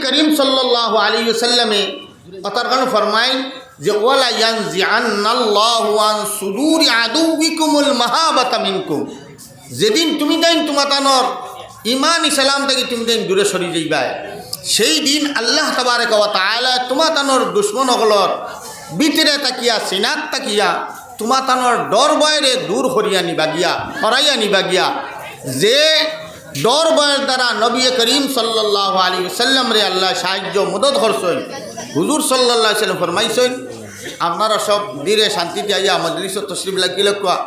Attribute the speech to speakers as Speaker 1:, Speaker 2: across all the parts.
Speaker 1: করিম সাল্লাল্লাহু আলাইহি ওয়াসাল্লামে কথার কারণে ফরমায় যে ওয়ালা ইয়ানজিআন্নাল্লাহু আন সুদুরি আদুবিকুমুল মাহাবাতা মিনকুম, যেদিন তুমি দেন তোমাতানোর ইমান ইসলাম থেকে তুমি দেন দূরে সরি যাইবা, সেই দিন আল্লাহ তাবারকা ওয়া তাআলা তোমাতানোর দুশ্মন হলর ভিতরে তাকিয়া সিনাত তাকিয়া তোমাতানোর ডর বয়রে দূর করিয়া নিবা গিয়া হরাইয়া নিবা গিয়া। যে ডর বয়ের দ্বারা নবী করিম সাল্লাল্লাহু আলাইহি ওয়াসাল্লাম রে আল্লাহ সাহায্য মদত করছেন। হুজুর সাল্লাল্লাহু আলাইহি ওয়াসাল্লাম ফরমাইছেন আপনারা সব ধীরে শান্তিতে আইয়া মজলিসে তশরিফ লাগিলে কোয়া,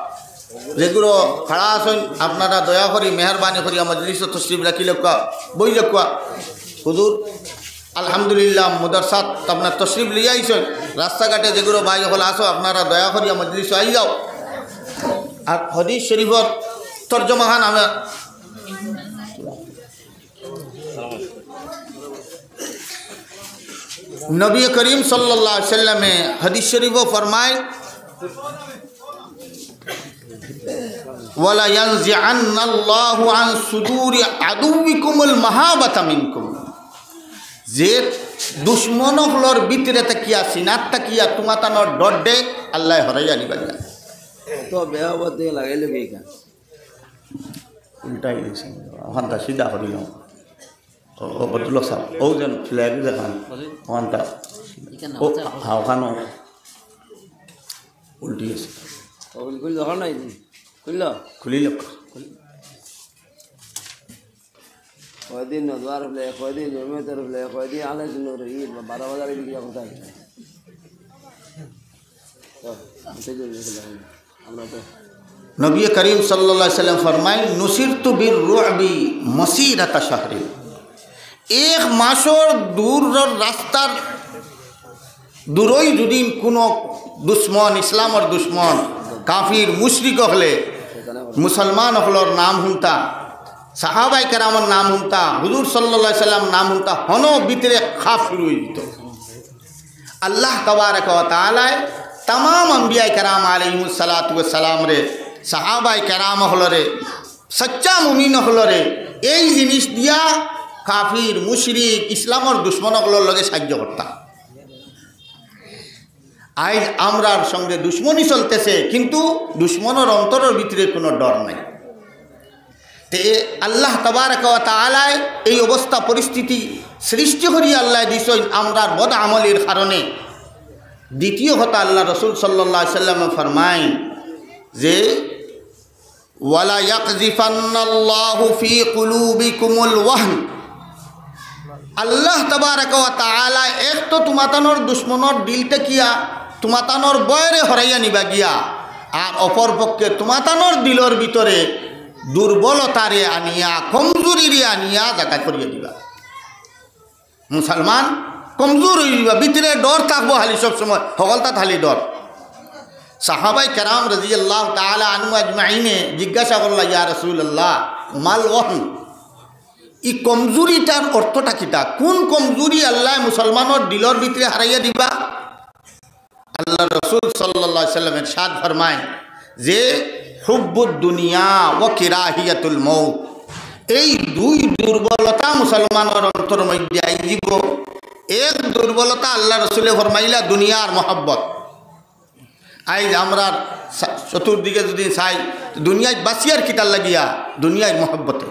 Speaker 1: যেগুলো খাড়া আছেন আপনারা দয়া করি মেহরবানি করি মজলিসে তশরিফ রাখিলে কোয়া বই কোয়া। হুজুর আলহামদুলিল্লাহ মুদারসাত আপনার তশরিফ লিয়ে আইছেন, রাস্তাঘাটে যেগুলো ভাই হল আসো আপনারা দয়া করি মজলিসে আই যাও। আর হাদিস শরীফর তর্জমাখান আমি নবী করিম সাল্লাল্লাহু আলাইহি ওয়াসাল্লামে হাদিস শরীফও ফরমায় ওয়ালা ইয়ানজিআন্নাল্লাহু আন সুদুরি আদুবিকুমুল মাহাবাতা মিনকুম, যে দুশ্মন হলর ভিতরে তাকিয়া সিনাত তাকিয়া তোমাতানোর ডর দে আল্লাহ হরাইয়া নিবা যায়।
Speaker 2: তো বেহাবত দিয়ে লাগাইলে কি কাজ
Speaker 1: উল্টাই দিয়েছে ওখানটা সিধা করিল ও বদুল্লাহ সাহেব ও যেন ফ্ল্যাগ দেখান ওখানটা ও ওখানো উল্টিয়েছে
Speaker 2: খুলি দেখা নাই খুলল
Speaker 1: খুলিল
Speaker 2: কয়দিন নদওয়ার হলে কয়দিন জমিয়তের হলে কয়দিন আলোচন ঈদ 12 বাজারে দিকে কোথায় আমরা তো
Speaker 1: নবী করিম সাল্লাল্লাহু আলাইহি ওয়াসাল্লাম ফরমায় নুসিরতু বির রু'বি মাসিরাতা শাহরিন, এক মাসের দূরের রাস্তার দূরই যদি কোনো দুশ্মন ইসলামের দুশ্মন কাফির মুশরিক হলে মুসলমান হলর নাম হুনতা সাহাবাই কেরামের নাম হুনতা হুজুর সাল্লাল্লাহু আলাইহি ওয়াসাল্লাম নাম হুনতা হন ভিতরে খাফ শুরু হয়ে যেত। আল্লাহ তাবারক ওয়া তাআলা तमाम अंबिया कराम आलैहिमुस सलातु व सलाम रे साहाबाए कराम हलरे सच्चा मुमिन हलरे এই জিনিস দিয়া কাফির মুশরিক ইসলামের দুশ্মন হলর লগে সাহায্য করতা। আজ আমরার সঙ্গে দুশ্মনী চলতেছে কিন্তু দুশ্মনের অন্তরের ভিতরে কোনো ডর নাই। তে আল্লাহ তাবারক ওয়া তাআলা এই অবস্থা পরিস্থিতি সৃষ্টি করি আল্লাহ দিছেন আমরার বদ আমলের কারণে। দ্বিতীয় কথা আল্লাহ রসুল সাল্লাল্লাহু আলাইহি ওয়াসাল্লাম ফরমায় যে ওয়ালা ইয়াকযিফান্নাল্লাহু ফি কুলুবিকুমুল ওয়াহন, আল্লাহ তাবারক ওয়া তাআলা এক তো তোমাতানোর দুশ্মনের দিলটা কিয়া তোমাতানোর বয়রে হরাইয়া নিবা গিয়া, আর অপর পক্ষে তোমাতানোর দিলর ভিতরে দুর্বলতারে আনিয়া কমজোরিরে আনিয়া জায়গা করিয়া দিবা। মুসলমান কমজোর হয়ে যাবা, ভিতরে ডর থাকবো খালি সবসময় হগলতা খালি ডর। সাহাবাই কেরাম রাদিয়াল্লাহু তাআলা আনহু আজমাইনে জিজ্ঞাসা করলা ইয়া রাসূলুল্লাহ মাল ওয়াহন, ই কমজোরিটার অর্থটা কিটা, কোন কমজোরি আল্লাহ মুসলমানের দিলর ভিতরে হারাইয়া দিবা? আল্লাহ রসুল সাল্লাল্লাহু আলাইহি ওয়াসাল্লাম ইরশাদ ফরমায় যে হুব্বুদ দুনিয়া ওয়া কিরাহিয়াতুল মউত, এই দুই দুর্বলতা মুসলমানের অন্তর মধ্যে আইব। এক দুর্বলতা আল্লাহ রসুলে ফরমাইলা দুনিয়ার মহব্বত। আজ আমরা চতুর্দিকে যদি চাই দুনিয়ায় বাঁচিয়ার কিতার লাগিয়া দুনিয়ার মহব্বতে,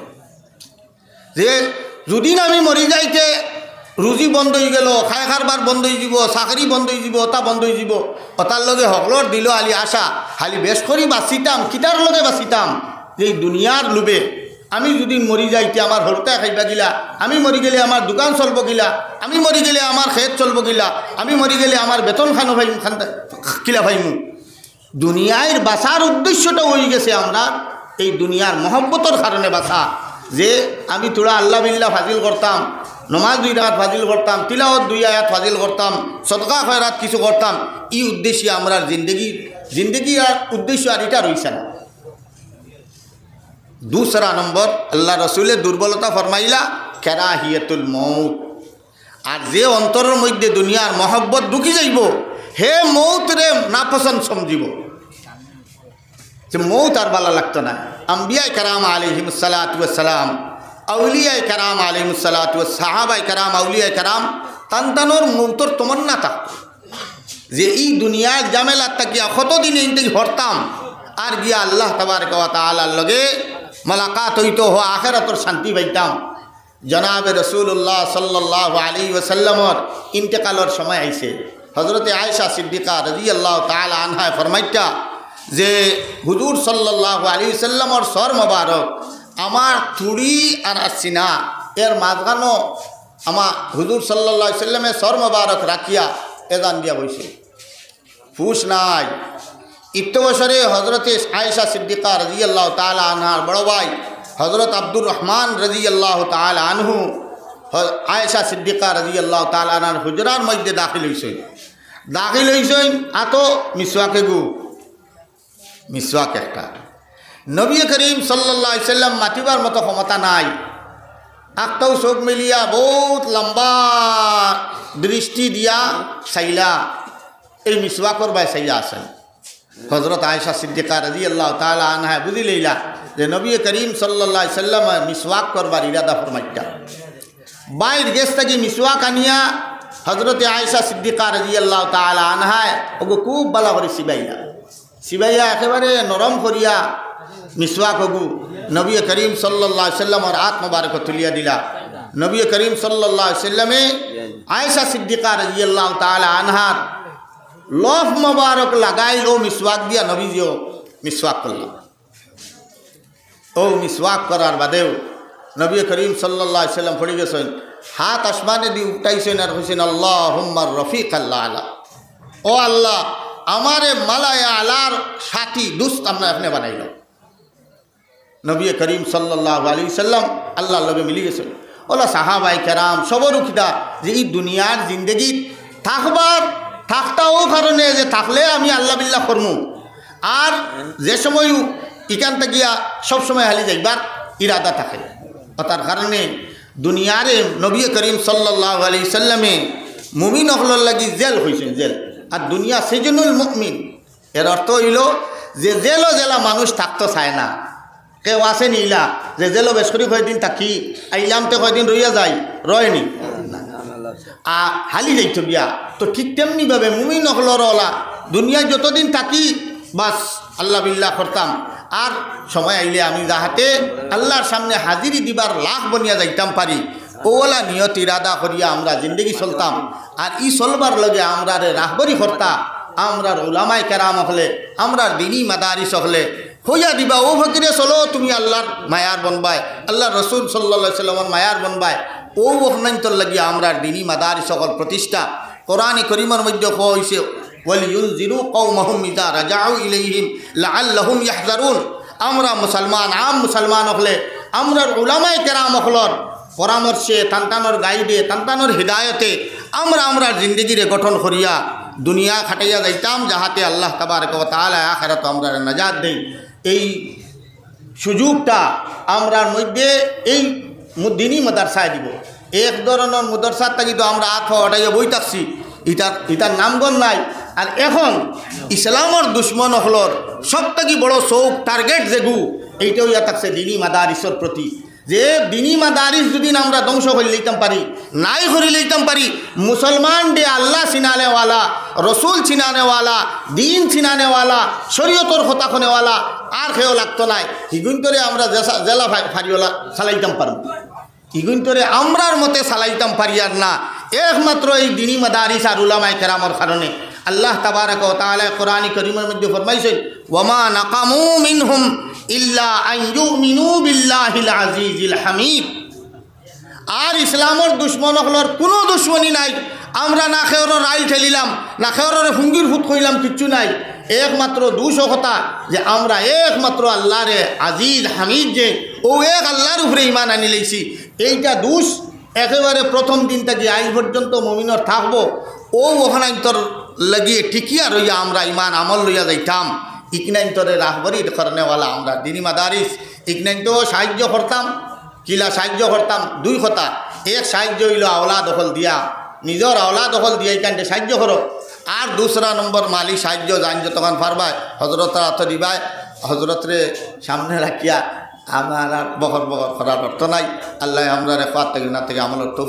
Speaker 1: যে যদি আমি মরি যাইতে রুজি বন্ধ হয়ে গেল, খাই খারবার বন্ধ হয়ে যাব, চাকরি বন্ধ হয়ে যাব, ওটা বন্ধ হয়ে যাব, ওটার লগে হকলর দিল আলি আশা খালি বেশ করি বাঁচিতাম, কিতার লগে বাঁচিতাম যে দুনিয়ার লোভে আমি যদি মরি যাইতে আমার হরতা খাইবা গিলা, আমি মরি গেলে আমার দোকান চলব গিলা, আমি মরি গেলে আমার খেত চলব গিলা, আমি মরি গেলে আমার বেতন খানো ভাই কিলা ভাইমু। দুনিয়ার বাঁচার উদ্দেশ্যটা হয়ে গেছে আমরা এই দুনিয়ার মহব্বতর কারণে বাঁচা, যে আমি তোরা আল্লাহ বিল্লাহ ফাজিল করতাম, নমাজ 2 রাকাত ফাজিল করতাম, তিলাওয়াত 2 আয়াত ফাজিল করতাম, সদকা খয়রাত কিছু করতাম, এই উদ্দেশ্যে আমরা জিন্দগি আর উদ্দেশ্য আর এটা রয়েছে না। दूसरा नंबर अल्लाह रसूले दुर्बलता फरमाइला केराहियतुल मौत, और जे अंतरेर मध्य दुनियार महब्बत ढुकी जाइब हे मौत रे नापसंद समझिब, जे मौत और बाला लागत ना। अम्बिया कराम आलैहिमुस सलातु वस्सलाम আউলিয়ায়ে কেরাম আলাইহিসসালাতু ওয়াস সাহাবায়ে কেরাম আউলিয়ায়ে কেরাম তানতানোর মৌতর তমন্না থাকতো যে এই দুনিয়ার জামেলার তাকিয়া কতদিন এইটাই হরতাম আর গিয়া আল্লাহ তাবারক ওয়া তাআলার লগে মালাকাত হইতো হ আখিরাতর শান্তি পাইতাম। জনাবে রাসূলুল্লাহ সাল্লাল্লাহু আলাইহি ওয়াসাল্লামর ইন্তেকালের সময় আইছে। হযরতে আয়েশা সিদ্দিকা রাদিয়াল্লাহু তাআলা আনহা ফরমাইতা যে হুজুর সাল্লাল্লাহু আলাইহি ওয়াসাল্লামর সর মোবারক আমার থুড়ি আর সিনা এর মাঝখানো আমার হুজুর সাল্লাল্লাহু আলাইহি ওয়াসাল্লামের সর মোবারক রাখিয়া এজান দিয়া বইছে। ফুস নাই। ইত্য বছরে হজরতে আয়েশা সিদ্দিকা রাদিয়াল্লাহু তাআলা আনহার বড় ভাই হজরত আব্দুর রহমান রাদিয়াল্লাহু তাআলা আনহু আয়েশা সিদ্দিকা রাদিয়াল্লাহু তাআলা আনহার হুজরার মধ্যে দাখিল হইছেন আতো মিসওয়াকে গু মিসওয়াক একটা। নবী করিম সাল্লাল্লাহু আলাইহি সাল্লাম মাতিবার মতো ক্ষমতা নাই। আকটাও চোখ মিলিয়া বহুত লম্বা দৃষ্টি দিয়া চাইলা এই মিসওয়াকর বাই চাইয়া আছেন। হজরত আয়েশা সিদ্দিকা রাদিয়াল্লাহু তাআলা আনহা বুঝি লইলা যে নবী করিম সাল্লাল্লাহু আলাইহি সাল্লাম মিসওয়াক করবার ইরাদা ফরমাইতা। বাইর গেছ থেকে মিসওয়াক আনিয়া হজরতে আয়েশা সিদ্দিকা রাদিয়াল্লাহু তাআলা আনহা ওগো খুব ভালো করে সিবাইয়া একেবারে নরম করিয়া মিসওয়াক ওগু নবী করিম সাল্লাল্লাহু আলাইহি সাল্লামর হাত মোবারক তুলিয়া দিলা। নবী করিম সাল্লাল্লাহু আলাইহি সাল্লামে আয়েশা সিদ্দিকা রাদিয়াল্লাহু তাআলা আনহার লফ মোবারক লাগাইল ও মিসওয়াক দিয়া নবীজিও মিসওয়াক করলাম। ও মিসওয়াক করার বাদেও নবী করিম সাল্লাল্লাহু আলাইহি সাল্লাম পড়ে গেছেন, হাত আসমানে দিয়ে উঠাইছেন আর হইছেন আল্লাহুম্মা রফিক আল্লাহ আলা, ও আল্লাহ আমারে মালায়া আলার সাথী দুস্ত আমরা আপনি বানাইল। নবী করিম সাল্লাল্লাহু আলাইহি সাল্লাম আল্লাহর লগে মিলি গেছেন। ওলা সাহাবায়ে কেরাম সবর উঠিদা যে এই দুনিয়ার জিন্দগি থাকতাও কারণে যে থাকলে আমি আল্লাহ বিল্লাহ করমু আর যে সময় ইকান গিয়া সবসময় হালি যাইবার ইরাদা থাকে। তার কারণে দুনিয়ারে নবী করিম সাল্লাল্লাহু আলাইহি সাল্লামে মুমিন হলর লাগি জেল হয়েছেন জেল। আর দুনিয়া সিজনুল মুমিন এর অর্থ হইল যে জেলা মানুষ থাকতে চায় না। কেউ আছে নিলা যে জেলো বেশ করি কয়দিন থাকি আইলামতে কয়দিন রইয়া যায় রয়নি হালি যাইত গিয়া। তো ঠিক তেমনিভাবে মুমিন হলর ওলা দুনিয়ায় যতদিন থাকি বাস আল্লাহ বিল্লাহ করতাম আর সময় আইলে আমি যাহাতে আল্লাহর সামনে হাজিরি দিবার লাখ বনিয়া যাইতাম পারি ওলা নিয়ত ইরাদা করিয়া আমরা জিন্দগি চলতাম। আর ই চলবার লগে আমরা রাহবরি কর্তা আমরার উলামায়ে কেরাম হলে আমরার দিনী মাদারিস হলে হইয়া দিবা ও ফকিরে চলো তুমি আল্লাহর মায়ার বনবাই আল্লাহ রসুল সাল্লাল্লাহু আলাইহি সাল্লামের মায়ার বনবাই ও ওখানতর লাগিয়া আমরার দিনী মাদারিস সকল প্রতিষ্ঠা। কোরআনে করিমের মধ্যে হইছে ওয়ালিয়ুনজিরু কওমাহুম ইযা রাজাউ ইলাইহিম লাআল্লাহুম ইয়াহযারুন। আমরা মুসলমান মুসলমান হলে আমরার উলামায়ে কেরাম হলর পরামর্শে তান্তানোর গাইডে তান্তানোর হৃদায়তে আমরা জিন্দগিরে গঠন করিয়া দুনিয়া খাটাইয়া যাইতাম যাহাতে আল্লাহ তাবারক ওয়া তাআলা আখিরাতে আমরা নাজাত দেই। এই সুযোগটা আমরার মধ্যে এই দিনী মাদ্রাসায় দিব। এক ধরনের মাদ্রাসার থাকি তো আমরা আখ হটাইয়া বই থাকছি ইটার নামগণ নাই। আর এখন ইসলামর দুশ্মন হলর সব থেকে বড় চৌক টার্গেট যেগু এইটাও ইয়া থাকছে দিনী মাদারিসর প্রতি। যে দিনী মাদারিস যদি আমরা ধ্বংস করে লইতাম পারি নাই করে লইতাম পারি মুসলমান ডে আল্লাহ চিনানেওয়ালা রসুল চিনানেওয়ালা দিন চিনানেওয়ালা শরীয়তর কথা শুনেওয়ালা আর খেয়েও লাগতো নাই হিগুন্তরে আমরা জেলা ফারিওয়ালা চালাইতাম পারব হিগুন্তরে আমরার মতে চালাইতাম পারি আর না একমাত্র এই দিনী মাদারিস আর উলামায়ে কেরামর কারণে। আল্লাহ তাবারক ওয়া তাআলা কোরআনে কারীমের মধ্যে ফরমাইছেন ওয়ামা নাকামু মিনহুম ইল্লা আন ইউমিনু বিল্লাহিল আজিজিল হামিদ। আর ইসলামর দুশ্মন হলর কোনো দুশ্মনী নাই। আমরা না খেওর রাইল ঠেলিলাম না খেওরের হুঙ্গির ফুট কইলাম কিচ্ছু নাই। একমাত্র দুশো কথা যে আমরা একমাত্র আল্লাহরে আজিজ হামিদ যে ও এক আল্লাহর উপরে ইমান আনি লইছি এইটা দুষ একেবারে প্রথম দিন থেকে আইল পর্যন্ত মুমিনর থাকবো ও ওখানে তোর লাগিয়ে টিকিয়া রইয়া আমরা ইমান আমল লইয়া যাইতাম। ইকনাইন তোরে রাহবরি করেনেওয়ালা আমরা দিনী মাদারিস ইকনাইন তো সাহায্য করতাম কিলা সাহায্য করতাম দুই কথা। এক সাহায্য হইল আওলা দখল দিয়া নিজের আওলা দখল দিয়া এখানটে সাহায্য করো। আর দুসরা নম্বর মালিক সাহায্য জান যতক্ষণ পারবায় হজরতরা হাত দিবায় হজরতরে সামনে রাখিয়া আমার আর বকর বকর করার অর্থ নাই। আল্লাহ আমরা রেফাত থেকে না থেকে আমলের তৌফিক